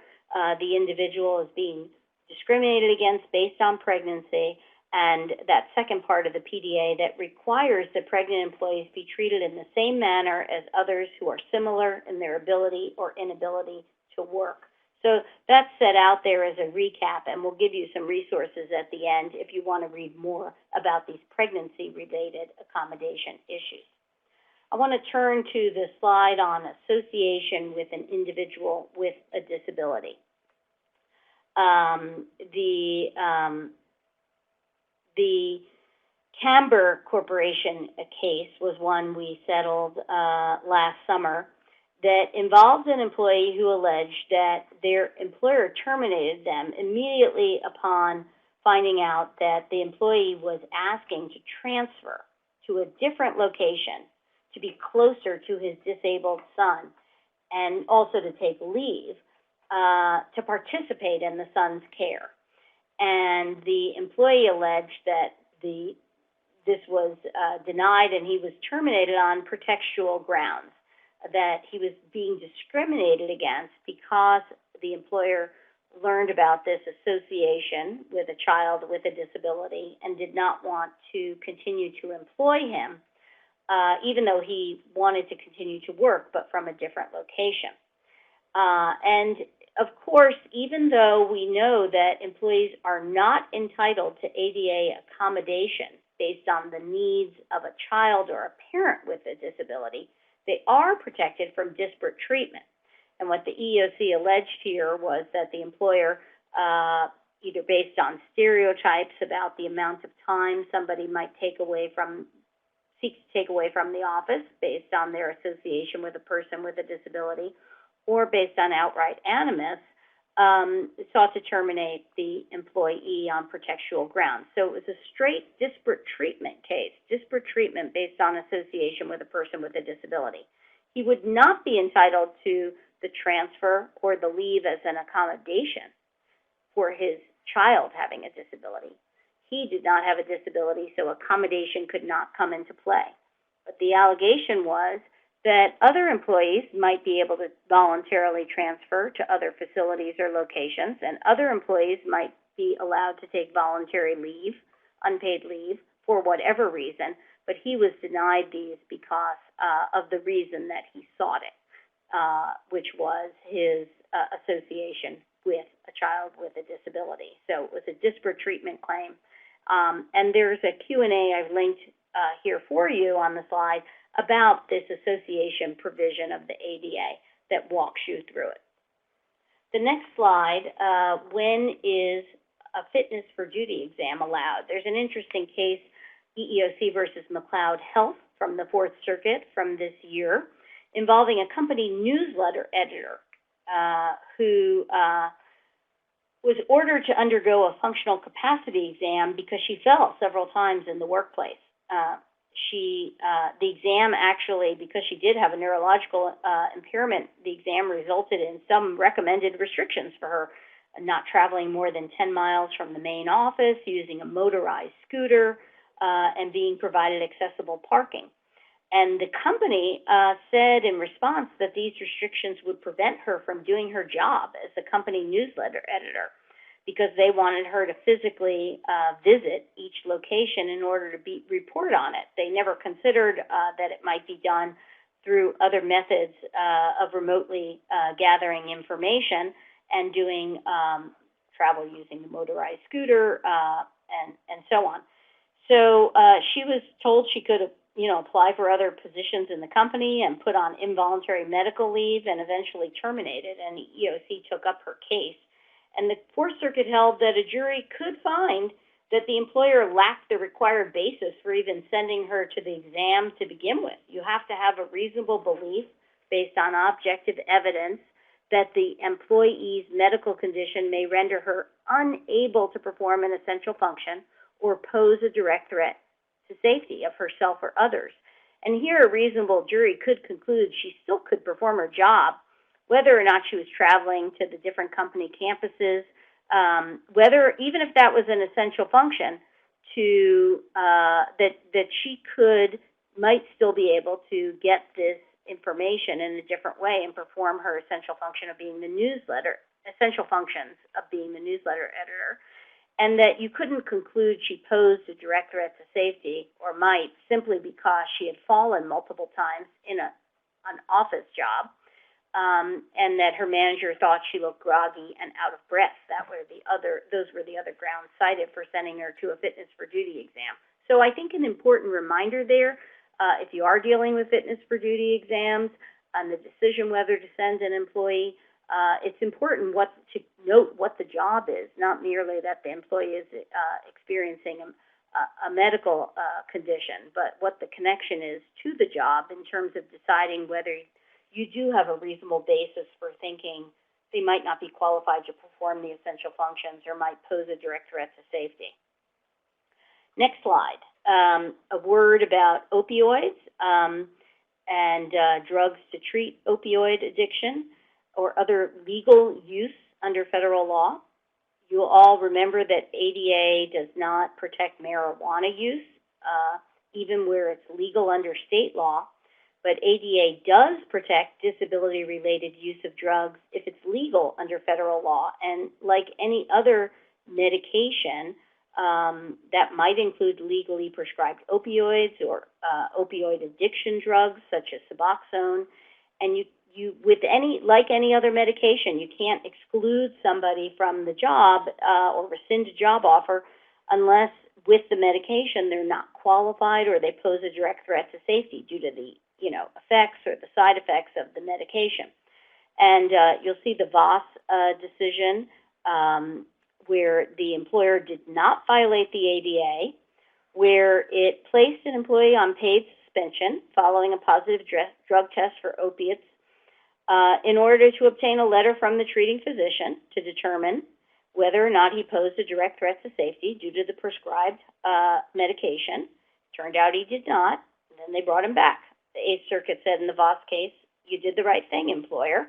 the individual is being discriminated against based on pregnancy, and that second part of the PDA that requires that pregnant employees be treated in the same manner as others who are similar in their ability or inability to work. So that's set out there as a recap, and we'll give you some resources at the end if you want to read more about these pregnancy-related accommodation issues. I want to turn to the slide on association with an individual with a disability. The Camber Corporation case was one we settled last summer that involved an employee who alleged that their employer terminated them immediately upon finding out that the employee was asking to transfer to a different location to be closer to his disabled son and also to take leave to participate in the son's care. And the employee alleged that the this was denied, and he was terminated on pretextual grounds, that he was being discriminated against because the employer learned about this association with a child with a disability and did not want to continue to employ him, even though he wanted to continue to work, but from a different location. And of course, even though we know that employees are not entitled to ADA accommodation based on the needs of a child or a parent with a disability, they are protected from disparate treatment. And what the EEOC alleged here was that the employer, either based on stereotypes about the amount of time somebody might seek to take away from the office based on their association with a person with a disability, or based on outright animus, sought to terminate the employee on pretextual grounds. So it was a straight disparate treatment case, disparate treatment based on association with a person with a disability. He would not be entitled to the transfer or the leave as an accommodation for his child having a disability. He did not have a disability, so accommodation could not come into play. But the allegation was that other employees might be able to voluntarily transfer to other facilities or locations, and other employees might be allowed to take voluntary leave, unpaid leave, for whatever reason, but he was denied these because of the reason that he sought it, which was his association with a child with a disability. So it was a disparate treatment claim. And there's a Q&A I've linked here for you on the slide about this association provision of the ADA that walks you through it. The next slide, when is a fitness for duty exam allowed? There's an interesting case, EEOC versus McLeod Health from the Fourth Circuit from this year, involving a company newsletter editor who was ordered to undergo a functional capacity exam because she fell several times in the workplace. The exam actually, because she did have a neurological impairment, the exam resulted in some recommended restrictions for her, not traveling more than 10 miles from the main office, using a motorized scooter, and being provided accessible parking. And the company said in response that these restrictions would prevent her from doing her job as a company newsletter editor, because they wanted her to physically visit each location in order to report on it. They never considered that it might be done through other methods of remotely gathering information and doing travel using the motorized scooter and so on. So she was told she could apply for other positions in the company and put on involuntary medical leave and eventually terminated, and the EEOC took up her case. And the Fourth Circuit held that a jury could find that the employer lacked the required basis for even sending her to the exam to begin with. You have to have a reasonable belief based on objective evidence that the employee's medical condition may render her unable to perform an essential function or pose a direct threat to safety of herself or others. And here a reasonable jury could conclude she still could perform her job, whether or not she was traveling to the different company campuses, whether, even if that was an essential function, that she might still be able to get this information in a different way and perform her essential function of being the newsletter, essential functions of being the newsletter editor, and that you couldn't conclude she posed a direct threat to safety, or might, simply because she had fallen multiple times in an office job, and that her manager thought she looked groggy and out of breath. Those were the other grounds cited for sending her to a fitness for duty exam. So I think an important reminder there, if you are dealing with fitness for duty exams and the decision whether to send an employee, it's important to note what the job is, not merely that the employee is experiencing a medical condition, but what the connection is to the job in terms of deciding whether you do have a reasonable basis for thinking they might not be qualified to perform the essential functions or might pose a direct threat to safety. Next slide. A word about opioids and drugs to treat opioid addiction or other legal use under federal law. You'll all remember that ADA does not protect marijuana use even where it's legal under state law. But ADA does protect disability-related use of drugs if it's legal under federal law. And like any other medication, that might include legally prescribed opioids or opioid addiction drugs such as Suboxone. And you with like any other medication, you can't exclude somebody from the job or rescind a job offer unless with the medication they're not qualified or they pose a direct threat to safety due to the effects or the side effects of the medication. And you'll see the Voss decision where the employer did not violate the ADA, where it placed an employee on paid suspension following a positive drug test for opiates in order to obtain a letter from the treating physician to determine whether or not he posed a direct threat to safety due to the prescribed medication. Turned out he did not, and then they brought him back. The Eighth Circuit said in the Voss case, you did the right thing, employer.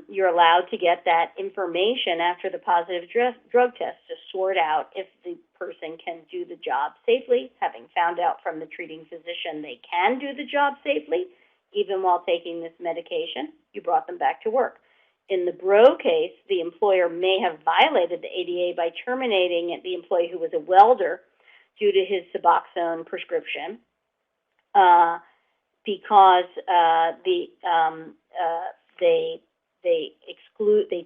You're allowed to get that information after the positive drug test to sort out if the person can do the job safely, having found out from the treating physician they can do the job safely, even while taking this medication. You brought them back to work. In the Bro case, the employer may have violated the ADA by terminating the employee who was a welder due to his Suboxone prescription because they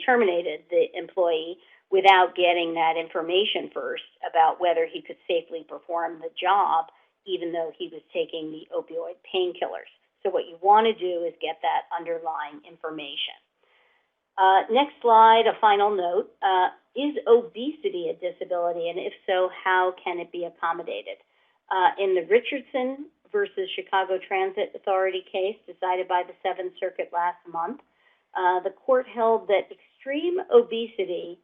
terminated the employee without getting that information first about whether he could safely perform the job, even though he was taking the opioid painkillers. So what you want to do is get that underlying information. Next slide, a final note. Is obesity a disability, and if so, how can it be accommodated? In the Richardson versus Chicago Transit Authority case decided by the Seventh Circuit last month, the court held that extreme obesity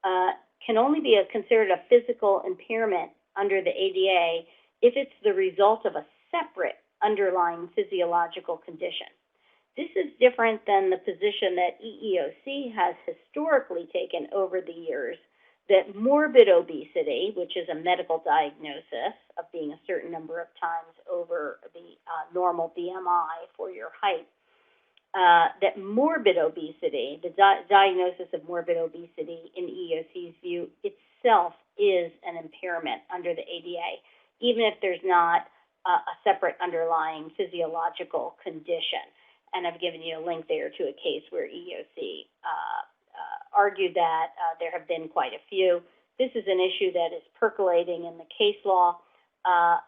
can only be considered a physical impairment under the ADA if it's the result of a separate underlying physiological condition. This is different than the position that EEOC has historically taken over the years, that morbid obesity, which is a medical diagnosis of being a certain number of times over the normal BMI for your height, that morbid obesity, the diagnosis of morbid obesity in EEOC's view itself is an impairment under the ADA, even if there's not a separate underlying physiological condition. And I've given you a link there to a case where EEOC argued that. There have been quite a few. This is an issue that is percolating in the case law,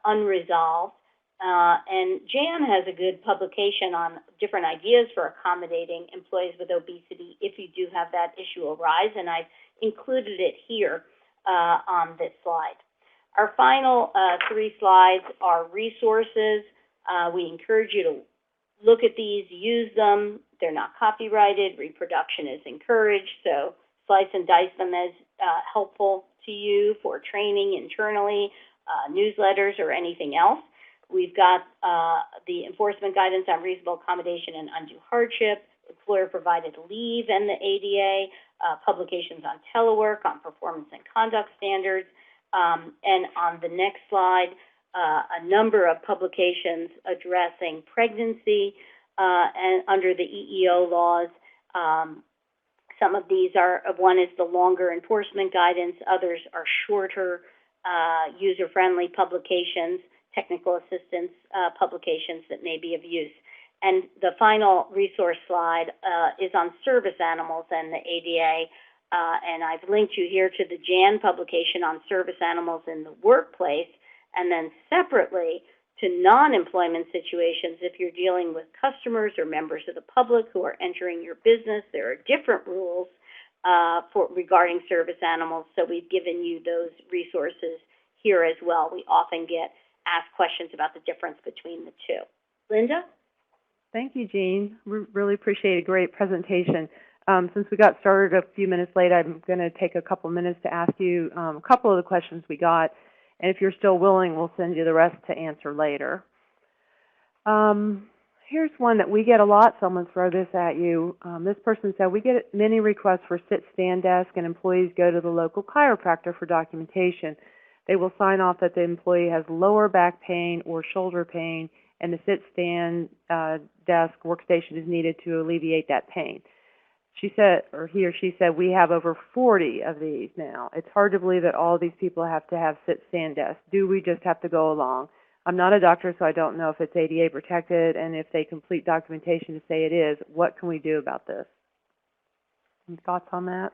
unresolved. And Jan has a good publication on different ideas for accommodating employees with obesity if you do have that issue arise, and I've included it here on this slide. Our final 3 slides are resources. We encourage you to look at these, use them. They're not copyrighted. Reproduction is encouraged, so slice and dice them as helpful to you for training internally, newsletters, or anything else. We've got the enforcement guidance on reasonable accommodation and undue hardship, employer-provided leave and the ADA, publications on telework, on performance and conduct standards, and on the next slide, a number of publications addressing pregnancy and under the EEO laws. Some of these are, one is the longer enforcement guidance, others are shorter, user-friendly publications, technical assistance publications that may be of use. And the final resource slide is on service animals and the ADA, and I've linked you here to the Jan publication on service animals in the workplace, and then separately to non-employment situations. If you're dealing with customers or members of the public who are entering your business, there are different rules regarding service animals, so we've given you those resources here as well. We often get asked questions about the difference between the two. Linda? Thank you, Jean. We really appreciate a great presentation. Since we got started a few minutes late, I'm going to take a couple minutes to ask you a couple of the questions we got. And if you're still willing, we'll send you the rest to answer later. Here's one that we get a lot, so I'm going to throw this at you. This person said, we get many requests for sit-stand desk and employees go to the local chiropractor for documentation. They will sign off that the employee has lower back pain or shoulder pain, and the sit-stand desk workstation is needed to alleviate that pain. She said, or he or she said, we have over 40 of these now. It's hard to believe that all these people have to have sit-stand desks. Do we just have to go along? I'm not a doctor, so I don't know if it's ADA protected, and if they complete documentation to say it is, what can we do about this? Any thoughts on that?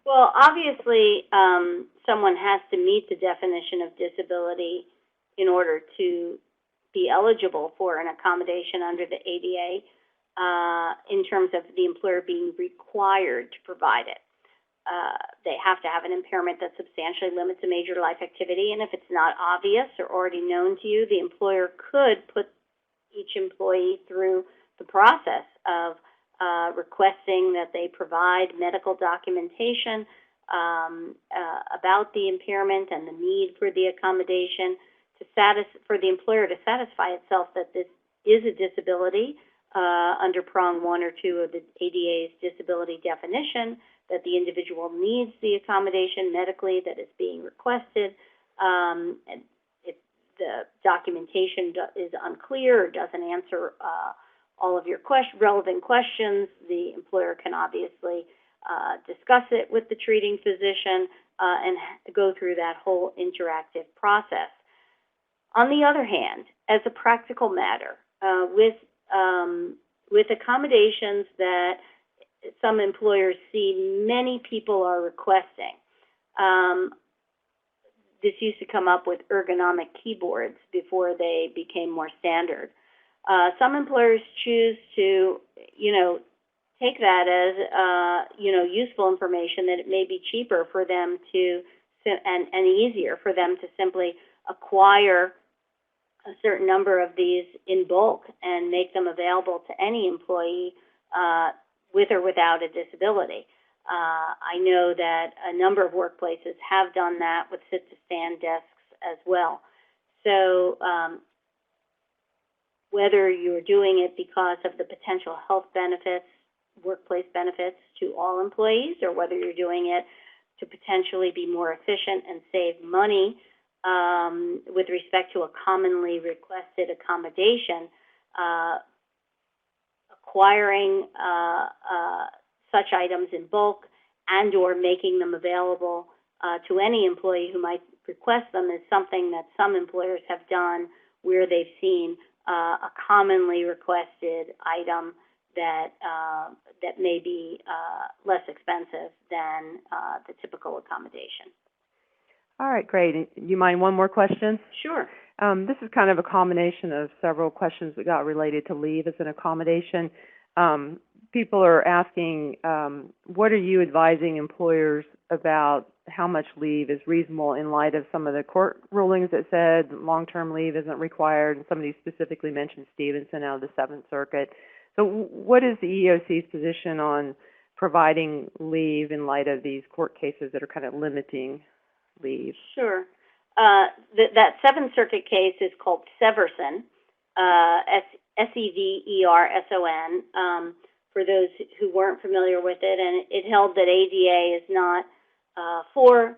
Well, obviously, someone has to meet the definition of disability in order to be eligible for an accommodation under the ADA, in terms of the employer being required to provide it. They have to have an impairment that substantially limits a major life activity, and if it's not obvious or already known to you, the employer could put each employee through the process of requesting that they provide medical documentation about the impairment and the need for the accommodation for the employer to satisfy itself that this is a disability under prong 1 or 2 of the ADA's disability definition, that the individual needs the accommodation medically that is being requested, and if the documentation is unclear or doesn't answer all of your relevant questions, the employer can obviously discuss it with the treating physician and go through that whole interactive process. On the other hand, as a practical matter, with accommodations that some employers see many people are requesting, this used to come up with ergonomic keyboards before they became more standard. Some employers choose to, take that as, useful information, that it may be cheaper for them to, and easier for them to simply acquire a certain number of these in bulk and make them available to any employee with or without a disability. I know that a number of workplaces have done that with sit-to-stand desks as well. So whether you're doing it because of the potential health benefits, workplace benefits to all employees, or whether you're doing it to potentially be more efficient and save money with respect to a commonly requested accommodation, acquiring such items in bulk and or making them available to any employee who might request them is something that some employers have done where they've seen a commonly requested item that that may be less expensive than the typical accommodation. All right, great. You mind one more question? Sure. This is kind of a combination of several questions we got related to leave as an accommodation. People are asking, what are you advising employers about how much leave is reasonable in light of some of the court rulings that said long-term leave isn't required, and somebody specifically mentioned Stevenson out of the Seventh Circuit. So what is the EEOC's position on providing leave in light of these court cases that are kind of limiting leave? Sure. That Seventh Circuit case is called Severson, S-E-V-E-R-S-O-N, for those who weren't familiar with it, and it held that ADA is not for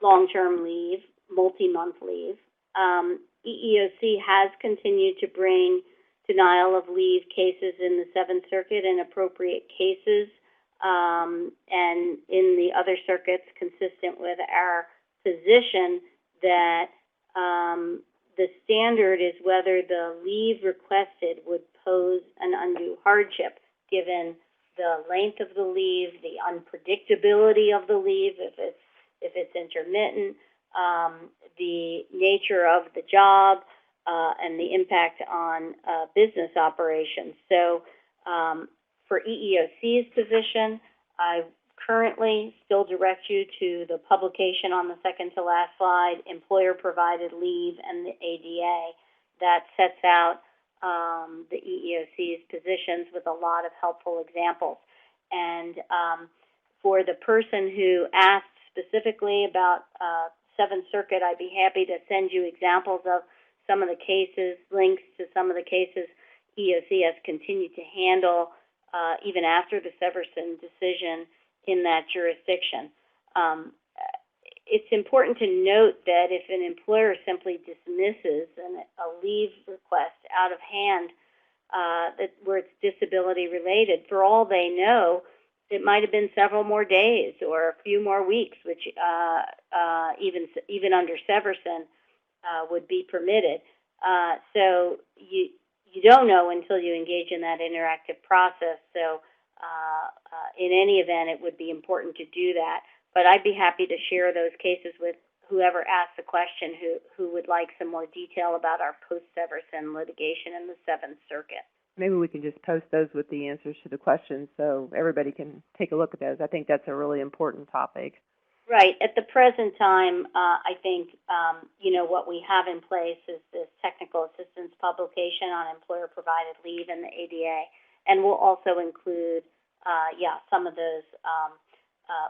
long-term leave, multi-month leave. EEOC has continued to bring denial of leave cases in the Seventh Circuit in appropriate cases, and in the other circuits, consistent with our position that the standard is whether the leave requested would pose an undue hardship, given the length of the leave, the unpredictability of the leave, if it's intermittent, the nature of the job, and the impact on business operations. So for EEOC's position, I currently still direct you to the publication on the second to last slide, Employer-Provided Leave and the ADA, that sets out the EEOC's positions with a lot of helpful examples. And for the person who asked specifically about Seventh Circuit, I'd be happy to send you examples of some of the cases, links to some of the cases EEOC has continued to handle even after the Severson decision in that jurisdiction. it's important to note that if an employer simply dismisses a leave request out of hand, where it's disability related, for all they know, it might have been several more days or a few more weeks, which even under Severson would be permitted. So you don't know until you engage in that interactive process. So in any event, it would be important to do that. But I'd be happy to share those cases with whoever asked the question who would like some more detail about our post-Severson litigation in the Seventh Circuit. Maybe we can just post those with the answers to the questions so everybody can take a look at those. I think that's a really important topic. Right. At the present time, I think, what we have in place is this technical assistance publication on employer-provided leave in the ADA, and we'll also include, some of those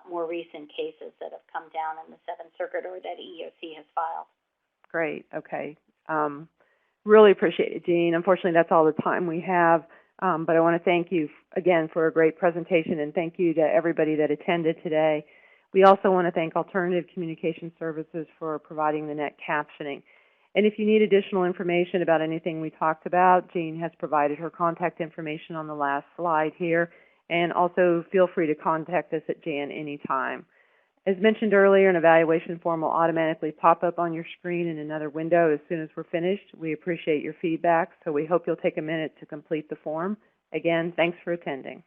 more recent cases that have come down in the Seventh Circuit or that EEOC has filed. Great. Okay. Really appreciate it, Jean. Unfortunately, that's all the time we have, but I want to thank you again for a great presentation, and thank you to everybody that attended today. We also want to thank Alternative Communication Services for providing the net captioning. And if you need additional information about anything we talked about, Jean has provided her contact information on the last slide here, and also feel free to contact us at Jan anytime. As mentioned earlier, an evaluation form will automatically pop up on your screen in another window as soon as we're finished. We appreciate your feedback, so we hope you'll take a minute to complete the form. Again, thanks for attending.